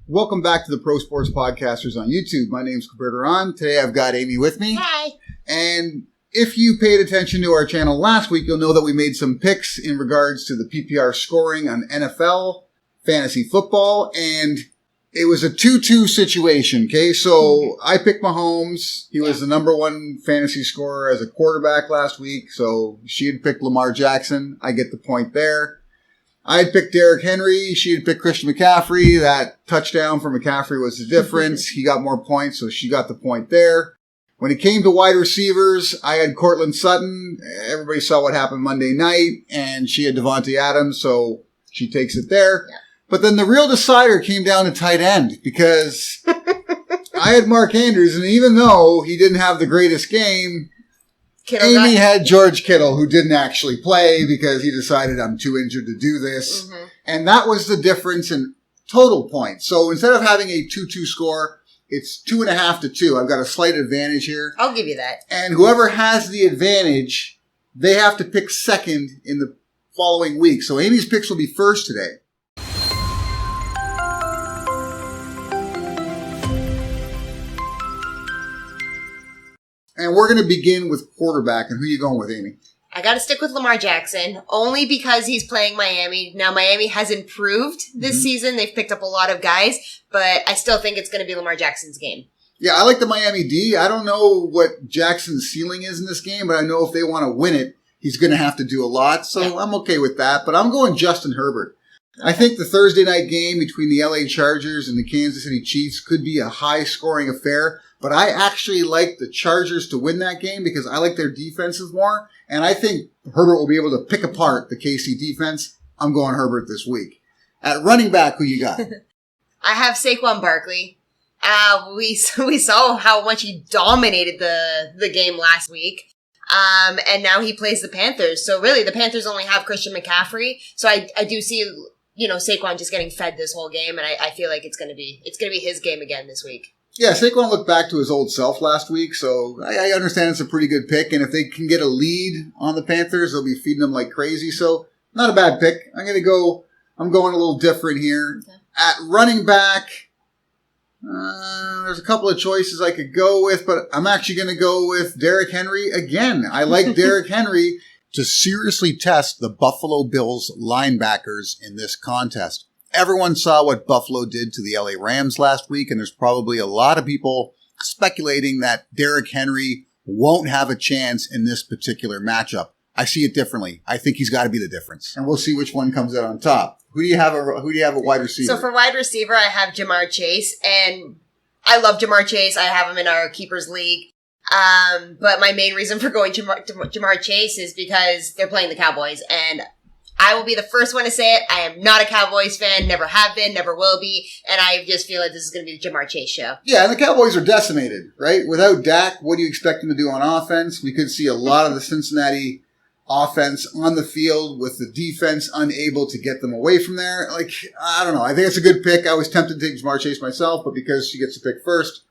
Welcome back to the Pro Sports Podcasters on YouTube. My name's Cobe. Today I've got Amy with me. Hi. And if you paid attention to our channel last week, you'll know that we made some picks in regards to the PPR scoring on NFL, fantasy football, and it was a 2-2 situation, okay? So I picked Mahomes. He was the number one fantasy scorer as a quarterback last week, so she had picked Lamar Jackson. I get the point there. I had picked Derrick Henry. She had picked Christian McCaffrey. That touchdown for McCaffrey was the difference. He got more points, so she got the point there. When it came to wide receivers, I had Cortland Sutton. Everybody saw what happened Monday night, and she had Devontae Adams, so she takes it there. Yeah. But then the real decider came down to tight end because I had Mark Andrews, and even though he didn't have the greatest game, Amy had George Kittle, who didn't actually play because he decided I'm too injured to do this. Mm-hmm. And that was the difference in total points. So instead of having a 2-2 score, it's 2.5 to 2. I've got a slight advantage here. I'll give you that. And whoever has the advantage, they have to pick second in the following week. So Amy's picks will be first today. And we're going to begin with quarterback. And who are you going with, Amy? I got to stick with Lamar Jackson, only because he's playing Miami. Now, Miami has improved this season. They've picked up a lot of guys, but I still think it's going to be Lamar Jackson's game. Yeah, I like the Miami D. I don't know what Jackson's ceiling is in this game, but I know if they want to win it, he's going to have to do a lot. So I'm okay with that. But I'm going Justin Herbert. I think the Thursday night game between the LA Chargers and the Kansas City Chiefs could be a high-scoring affair. But I actually like the Chargers to win that game because I like their defenses more. And I think Herbert will be able to pick apart the KC defense. I'm going Herbert this week. At running back, who you got? I have Saquon Barkley. We saw how much he dominated the game last week. And now he plays the Panthers. So really, the Panthers only have Christian McCaffrey. So I do see, Saquon just getting fed this whole game. And I feel like it's going to be his game again this week. Yeah, Saquon looked back to his old self last week, so I understand it's a pretty good pick. And if they can get a lead on the Panthers, they'll be feeding them like crazy. So not a bad pick. I'm going a little different here. Okay. At running back, there's a couple of choices I could go with, but I'm actually going to go with Derrick Henry again. I like Derrick Henry to seriously test the Buffalo Bills linebackers in this contest. Everyone saw what Buffalo did to the LA Rams last week, and there's probably a lot of people speculating that Derrick Henry won't have a chance in this particular matchup. I see it differently. I think he's got to be the difference, and we'll see which one comes out on top. Who do you have a wide receiver? So for wide receiver, I have Jamar Chase, and I love Jamar Chase. I have him in our Keepers League. But my main reason for going Jamar Chase is because they're playing the Cowboys, and I will be the first one to say it. I am not a Cowboys fan, never have been, never will be, and I just feel like this is going to be the Jamar Chase show. Yeah, and the Cowboys are decimated, right? Without Dak, what do you expect them to do on offense? We could see a lot of the Cincinnati offense on the field with the defense unable to get them away from there. Like, I don't know. I think it's a good pick. I was tempted to take Jamar Chase myself, but because she gets to pick first,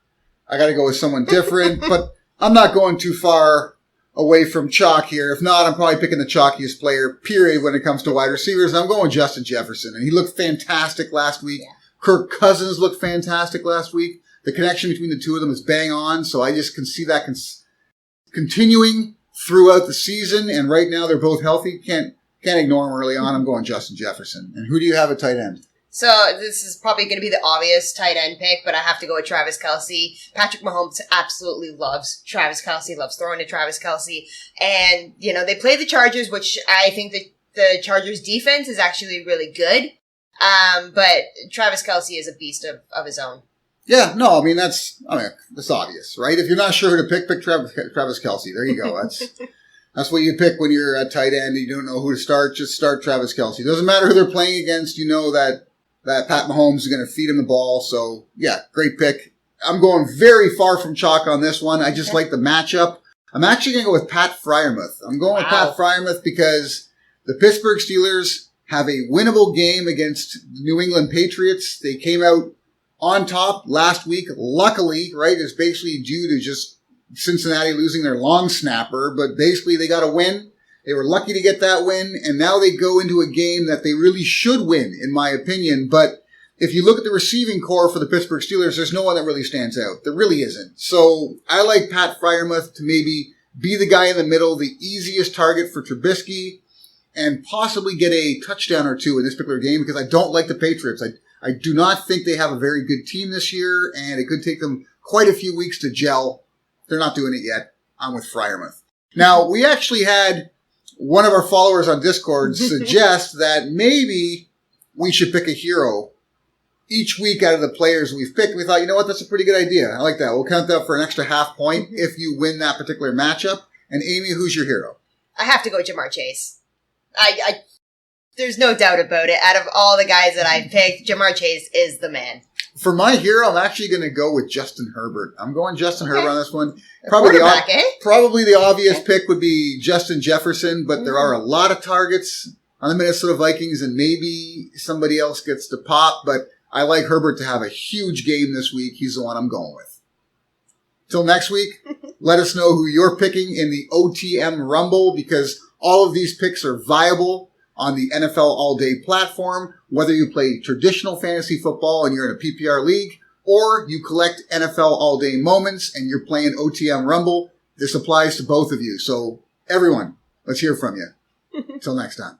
I got to go with someone different. But I'm not going too far away from chalk here. If not, I'm probably picking the chalkiest player, period, when it comes to wide receivers. I'm going Justin Jefferson, and he looked fantastic last week. Yeah. Kirk Cousins looked fantastic last week. The connection between the two of them is bang on, so I just can see that continuing throughout the season, and right now they're both healthy. Can't ignore them early on. I'm going Justin Jefferson. And who do you have at tight end? So this is probably going to be the obvious tight end pick, but I have to go with Travis Kelce. Patrick Mahomes absolutely loves Travis Kelce, loves throwing to Travis Kelce. And, they play the Chargers, which I think the Chargers defense is actually really good. But Travis Kelce is a beast of his own. Yeah, no, that's obvious, right? If you're not sure who to pick Travis Kelce. There you go. That's what you pick when you're at tight end and you don't know who to start. Just start Travis Kelce. It doesn't matter who they're playing against. You know that Pat Mahomes is going to feed him the ball. So, yeah, great pick. I'm going very far from chalk on this one. I just like the matchup. I'm actually going to go with Pat Freiermuth. I'm going with Pat Freiermuth because the Pittsburgh Steelers have a winnable game against the New England Patriots. They came out on top last week. Luckily, right, it's basically due to just Cincinnati losing their long snapper, but basically they got a win. They were lucky to get that win, and now they go into a game that they really should win, in my opinion, but if you look at the receiving core for the Pittsburgh Steelers, there's no one that really stands out. There really isn't. So I like Pat Freiermuth to maybe be the guy in the middle, the easiest target for Trubisky, and possibly get a touchdown or two in this particular game because I don't like the Patriots. I do not think they have a very good team this year, and it could take them quite a few weeks to gel. They're not doing it yet. I'm with Freiermuth. Now, we actually had one of our followers on Discord suggest that maybe we should pick a hero each week out of the players we've picked. We thought, you know what, that's a pretty good idea. I like that. We'll count that for an extra half point if you win that particular matchup. And Amy, who's your hero? I have to go Jamar Chase. I there's no doubt about it. Out of all the guys that I picked, Jamar Chase is the man. For my hero, I'm actually going to go with Justin Herbert. I'm going Justin Herbert on this one. Probably the obvious pick would be Justin Jefferson, but there are a lot of targets on the Minnesota Vikings, and maybe somebody else gets to pop, but I like Herbert to have a huge game this week. He's the one I'm going with. Till next week, let us know who you're picking in the OTM Rumble, because all of these picks are viable on the NFL All Day platform, whether you play traditional fantasy football and you're in a PPR league, or you collect NFL All Day moments and you're playing OTM Rumble. This applies to both of you. So everyone, let's hear from you. Till next time.